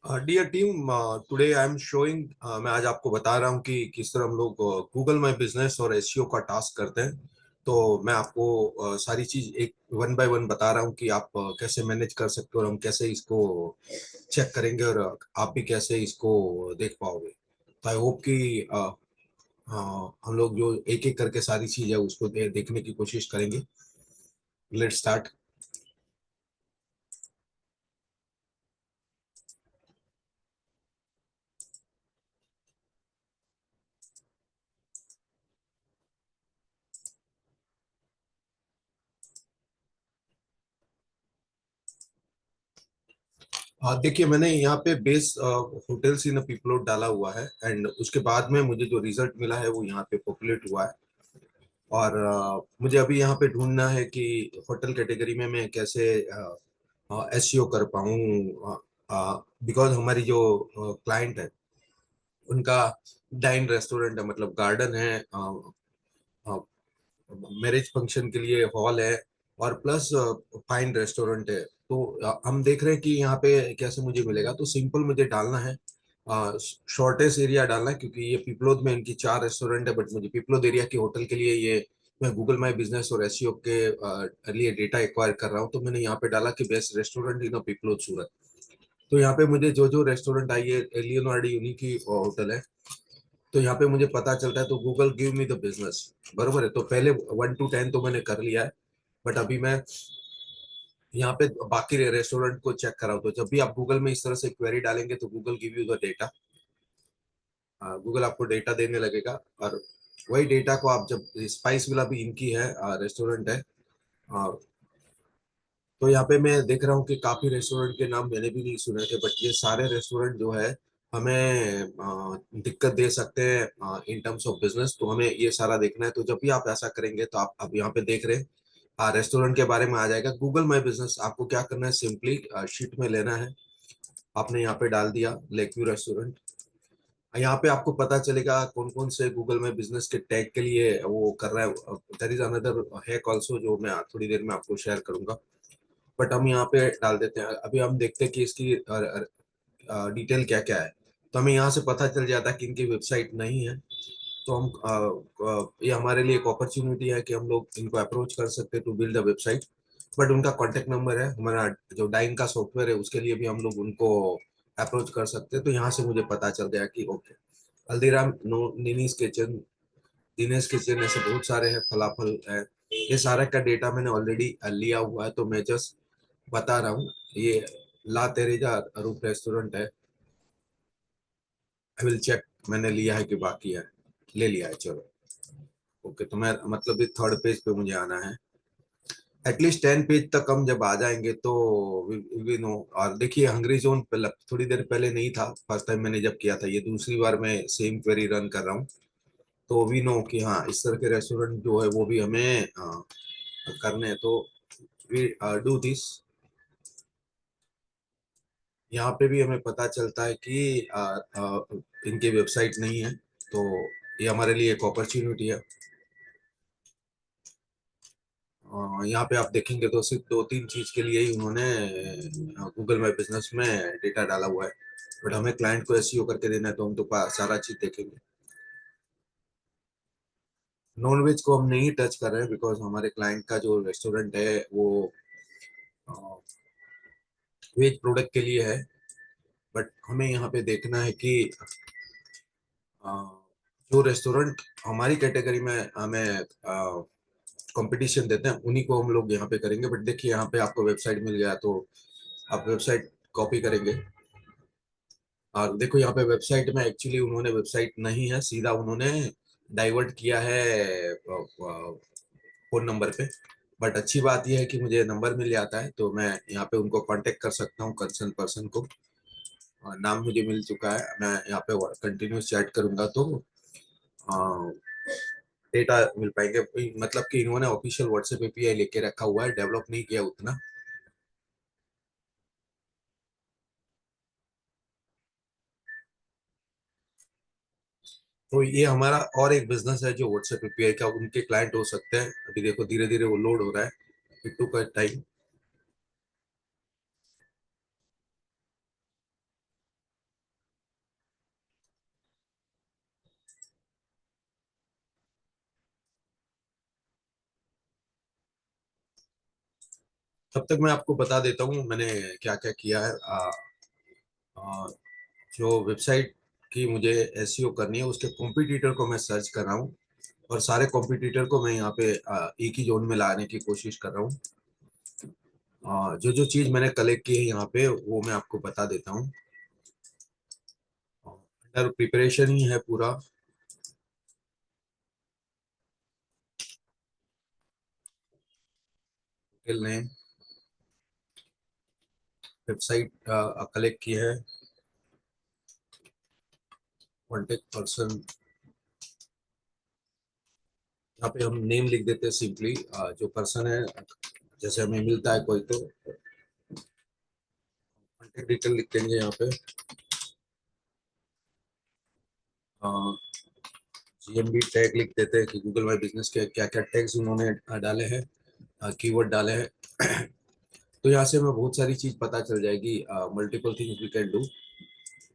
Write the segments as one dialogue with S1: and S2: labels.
S1: Dear team, today I am showing, मैं आज आपको बता रहा हूँ कि किस तरह हम लोग गूगल माई बिजनेस और एसईओ का टास्क करते हैं। तो मैं आपको सारी चीज एक वन बाय वन बता रहा हूँ कि आप कैसे मैनेज कर सकते हो और हम कैसे इसको चेक करेंगे और आप भी कैसे इसको देख पाओगे। तो आई होप कि हम लोग जो एक एक करके सारी चीज है उसको देखने की कोशिश करेंगे। Let's start. हाँ, देखिए मैंने यहाँ पे बेस होटल्स इन पीपलोड डाला हुआ है एंड उसके बाद में मुझे जो रिजल्ट मिला है वो यहाँ पे पॉपुलेट हुआ है। और मुझे अभी यहाँ पे ढूंढना है कि होटल कैटेगरी में मैं कैसे एसईओ कर पाऊँ, बिकॉज हमारी जो क्लाइंट है उनका डाइन रेस्टोरेंट है, मतलब गार्डन है, मैरिज फंक्शन के लिए हॉल है और प्लस फाइन रेस्टोरेंट है। तो हम देख रहे हैं कि यहाँ पे कैसे मुझे मिलेगा। तो सिंपल मुझे डालना है, शॉर्टेस्ट एरिया डालना है, क्योंकि ये पिपलोद में इनकी 4 रेस्टोरेंट है, बट मुझे पिपलोद एरिया के होटल के लिए ये मैं गूगल माई बिजनेस और एसईओ के लिए डेटा एक्वायर कर रहा हूँ। तो मैंने यहाँ पे डाला कि बेस्ट रेस्टोरेंट इन पिपलोद सूरत। तो यहाँ पे मुझे जो जो रेस्टोरेंट आई है, लियोनार्डो उन्हीं की होटल है। तो यहाँ पे मुझे पता चलता है, तो Google give me the business. बरोबर है, तो पहले 1 to 10 तो मैंने कर लिया है, बट अभी मैं यहाँ पे बाकी रेस्टोरेंट को चेक कर रहा हूँ। तो जब भी आप गूगल में इस तरह से क्वेरी डालेंगे तो Google give you the data, Google आपको डेटा देने लगेगा। और वही डेटा को आप जब स्पाइस विला भी इनकी है, रेस्टोरेंट है, तो यहाँ पे मैं देख रहा हूँ कि काफी रेस्टोरेंट के नाम मैंने भी नहीं सुने थे, बट ये सारे रेस्टोरेंट जो है हमें दिक्कत दे सकते हैं इन टर्म्स ऑफ बिजनेस। तो हमें ये सारा देखना है। तो जब भी आप ऐसा करेंगे तो आप अब यहाँ पे देख रहे हैं, रेस्टोरेंट के बारे में आ जाएगा गूगल माई बिजनेस। आपको क्या करना है, सिंपली शीट में लेना है, आपने यहाँ पे डाल दिया लेक व्यू रेस्टोरेंट। यहाँ पे आपको पता चलेगा कौन कौन से गूगल में बिजनेस के टैग के लिए वो कर रहा है। There is another hack also जो मैं थोड़ी देर में आपको शेयर करूंगा, बट हम यहाँ पे डाल देते हैं। अभी हम देखते हैं कि इसकी डिटेल क्या क्या है। तो हमें यहाँ से पता चल जाता है कि इनकी वेबसाइट नहीं है। तो हम ये हमारे लिए एक अपॉर्चुनिटी है कि हम लोग इनको अप्रोच कर सकते हैं to build the website. But उनका कॉन्टेक्ट नंबर है, हमारा जो डाइन का सॉफ्टवेयर है उसके लिए भी हम लोग उनको अप्रोच कर सकते हैं। तो यहाँ से मुझे पता चल गया कि okay, Haldiram, no, Nini's kitchen, Dinesh kitchen, ऐसे बहुत सारे हैं, फलाफल है। ये सारे का डेटा मैंने ऑलरेडी लिया हुआ है, तो मैं जस्ट बता रहा हूँ। ये ला तेरेजा रूप रेस्टोरेंट है। आई विल चेक, मैंने लिया है कि बाकी है। ले लिया है, चलो। ओके, तो मैं मतलब ये थर्ड पेज पे मुझे आना है। एटलीस्ट 10 पेज तक हम जब आ जाएंगे तो वी नो। और देखिए, हंग्री जोन पहले थोड़ी देर पहले नहीं था, फर्स्ट टाइम मैंने जब किया था, ये दूसरी बार मैं सेम क्वेरी रन कर रहा हूँ। तो वी नो कि हाँ, इस तरह के रेस्टोरेंट जो है वो भी हमें करने हैं। तो वी डू दिस। यहाँ पे भी हमें पता चलता है कि इनकी वेबसाइट नहीं है। तो ये हमारे लिए एक अपॉर्चुनिटी है। यहाँ पे आप देखेंगे तो सिर्फ 2-3 चीज के लिए ही उन्होंने गूगल माई बिजनेस में डेटा डाला हुआ है। बट हमें क्लाइंट को एसईओ करके देना है, तो हम तो सारा चीज देखेंगे। नॉन वेज को हम नहीं टच कर रहे हैं, बिकॉज हमारे क्लाइंट का जो रेस्टोरेंट है वो वेज प्रोडक्ट के लिए है। बट हमें यहाँ पे देखना है कि अ, जो रेस्टोरेंट हमारी कैटेगरी में हमें कंपटीशन देते हैं उन्हीं को हम लोग यहाँ पे करेंगे। बट देखिए, यहाँ पे आपको वेबसाइट मिल गया, तो आप वेबसाइट कॉपी करेंगे। और देखो, यहाँ पे वेबसाइट में एक्चुअली उन्होंने वेबसाइट नहीं है, सीधा उन्होंने डाइवर्ट किया है फोन नंबर पे। बट अच्छी बात यह है कि मुझे नंबर मिल जाता है, तो मैं यहाँ पे उनको कांटेक्ट कर सकता हूँ, कंसर्न पर्सन को। और नाम मुझे मिल चुका है, मैं यहाँ पे कंटिन्यूस चैट करूंगा तो डेटा मिल पाएंगे। मतलब कि इन्होंने ऑफिशियल व्हाट्सएप एपीआई लेके रखा हुआ है, डेवलप नहीं किया उतना। तो ये हमारा और एक बिजनेस है जो व्हाट्सएप एपीआई का, उनके क्लाइंट हो सकते हैं। अभी देखो, धीरे धीरे वो लोड हो रहा है, इट टुक टाइम। तब तक मैं आपको बता देता हूँ मैंने क्या क्या किया है। आ, जो वेबसाइट की मुझे एसईओ करनी है उसके कॉम्पिटिटर को मैं सर्च कर रहा हूँ, और सारे कॉम्पिटिटर को मैं यहाँ पे एक ही जोन में लाने की कोशिश कर रहा हूँ। जो जो चीज मैंने कलेक्ट की है यहाँ पे वो मैं आपको बता देता हूँ। अंडर प्रिपरेशन ही है पूरा। ने वेबसाइट कलेक्ट की है, कॉन्टेक्ट पर्सन, यहाँ पे हम नेम लिख देते हैं सिंपली, जो पर्सन है जैसे हमें मिलता है कोई तो कॉन्टेक्ट डिटेल लिख देंगे यहाँ पे। जीएमबी टैग लिख देते हैं कि गूगल माई बिजनेस के क्या क्या टैग्स उन्होंने डाले हैं, कीवर्ड डाले हैं। तो यहाँ से हमें बहुत सारी चीज पता चल जाएगी, multiple things we can do.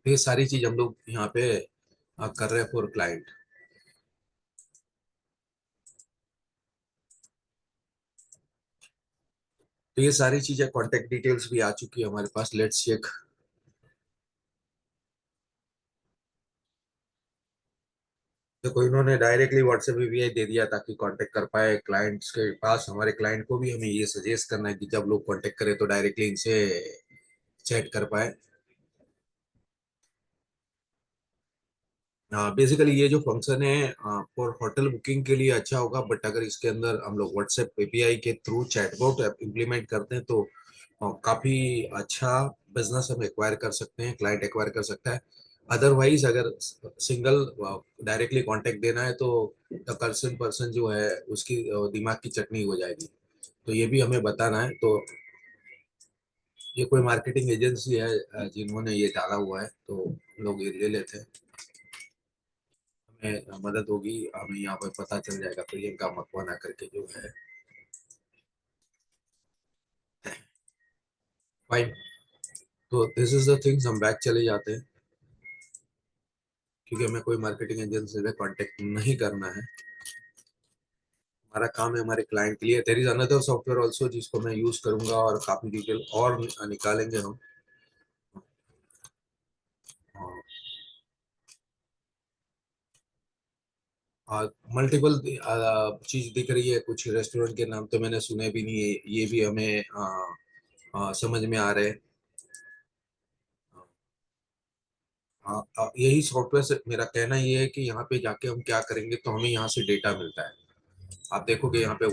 S1: ये सारी चीज हम लोग यहाँ पे कर रहे हैं फॉर क्लाइंट। तो ये सारी चीजें कॉन्टेक्ट डिटेल्स भी आ चुकी है हमारे पास, लेट्स चेक। देखो इन्होंने डायरेक्टली व्हाट्सएप वीपीआई दे दिया ताकि कांटेक्ट कर पाए क्लाइंट्स के पास। हमारे क्लाइंट को भी हमें ये सजेस्ट करना है कि जब लोग कांटेक्ट करें तो डायरेक्टली इनसे चैट कर पाए। बेसिकली ये जो फंक्शन है फॉर होटल बुकिंग के लिए अच्छा होगा, बट अगर इसके अंदर हम लोग व्हाट्सएप एपीआई के थ्रू चैटबॉट इम्प्लीमेंट करते हैं तो काफी अच्छा बिजनेस हम एक्वायर कर सकते हैं, क्लाइंट एक्वायर कर सकता है। अदरवाइज अगर सिंगल डायरेक्टली कांटेक्ट देना है तो द कंसर्न पर्सन जो है उसकी दिमाग की चटनी हो जाएगी। तो ये भी हमें बताना है। तो ये कोई मार्केटिंग एजेंसी है जिन्होंने ये डाला हुआ है, तो लोग ये ले लेते हैं। हमें मदद होगी, हमें यहाँ पर पता चल जाएगा प्रियंका मकवाना करके जो है। फाइन। तो दिस इज द थिंग्स, हम बैक चले जाते हैं क्योंकि हमें कोई मार्केटिंग एजेंसी से कांटेक्ट नहीं करना है। हमारा काम है हमारे क्लाइंट के लिए। There is another software also जिसको मैं यूज करूंगा और काफी डिटेल और निकालेंगे हम। मल्टीपल चीज दिख रही है, कुछ रेस्टोरेंट के नाम तो मैंने सुने भी नहीं है, ये भी हमें समझ में आ रहे हैं। यही सॉफ्टवेयर से मेरा कहना ये है कि यहाँ पे जाके हम क्या करेंगे तो हमें यहाँ से डेटा मिलता है। आप देखोगे यहाँ पे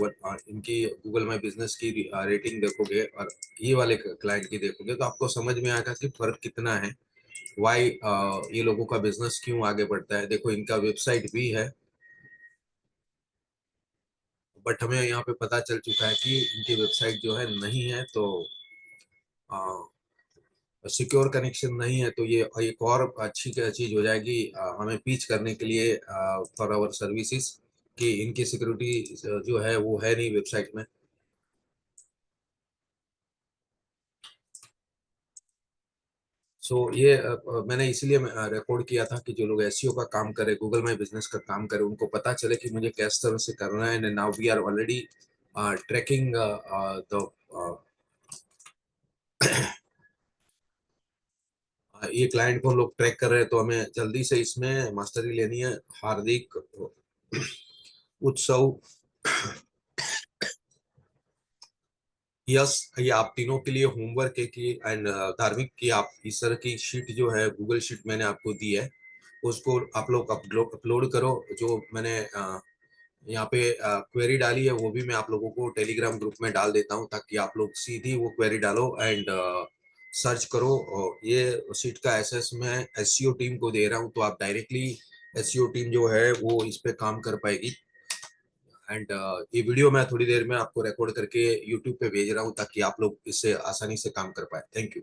S1: इनकी गूगल माई बिजनेस की रेटिंग देखोगे और ये वाले क्लाइंट की देखोगे तो आपको समझ में आएगा कि फर्क कितना है। वाई ये लोगों का बिजनेस क्यों आगे बढ़ता है। देखो इनका वेबसाइट भी है, बट हमें यहाँ पे पता चल चुका है कि इनकी वेबसाइट जो है नहीं है, तो सिक्योर कनेक्शन नहीं है। तो ये एक और अच्छी चीज हो जाएगी हमें पीच करने के लिए फॉर आवर सर्विसेज कि इनकी सिक्योरिटी जो है वो है नहीं वेबसाइट में। सो ये मैंने इसीलिए रिकॉर्ड किया था कि जो लोग एसईओ का काम करे, गूगल माई बिजनेस का काम करे, उनको पता चले कि मुझे किस तरह से करना है। And now we are already tracking the ये क्लाइंट को हम लोग ट्रैक कर रहे हैं, तो हमें जल्दी से इसमें मास्टरी लेनी है। हार्दिक, उत्सव, यस, ये आप तीनों के लिए होमवर्क है कि एंड धार्मिक की आप इस तरह की शीट जो है गूगल शीट मैंने आपको दी है उसको आप लोग अपलोड करो। जो मैंने यहाँ पे क्वेरी डाली है वो भी मैं आप लोगों को टेलीग्राम ग्रुप में डाल देता हूँ ताकि आप लोग सीधी वो क्वेरी डालो एंड सर्च करो। और ये शीट का एसेस मैं एसईओ टीम को दे रहा हूँ, तो आप डायरेक्टली एसईओ टीम जो है वो इस पे काम कर पाएगी। एंड ये वीडियो मैं थोड़ी देर में आपको रिकॉर्ड करके यूट्यूब पे भेज रहा हूँ ताकि आप लोग इससे आसानी से काम कर पाए। Thank you.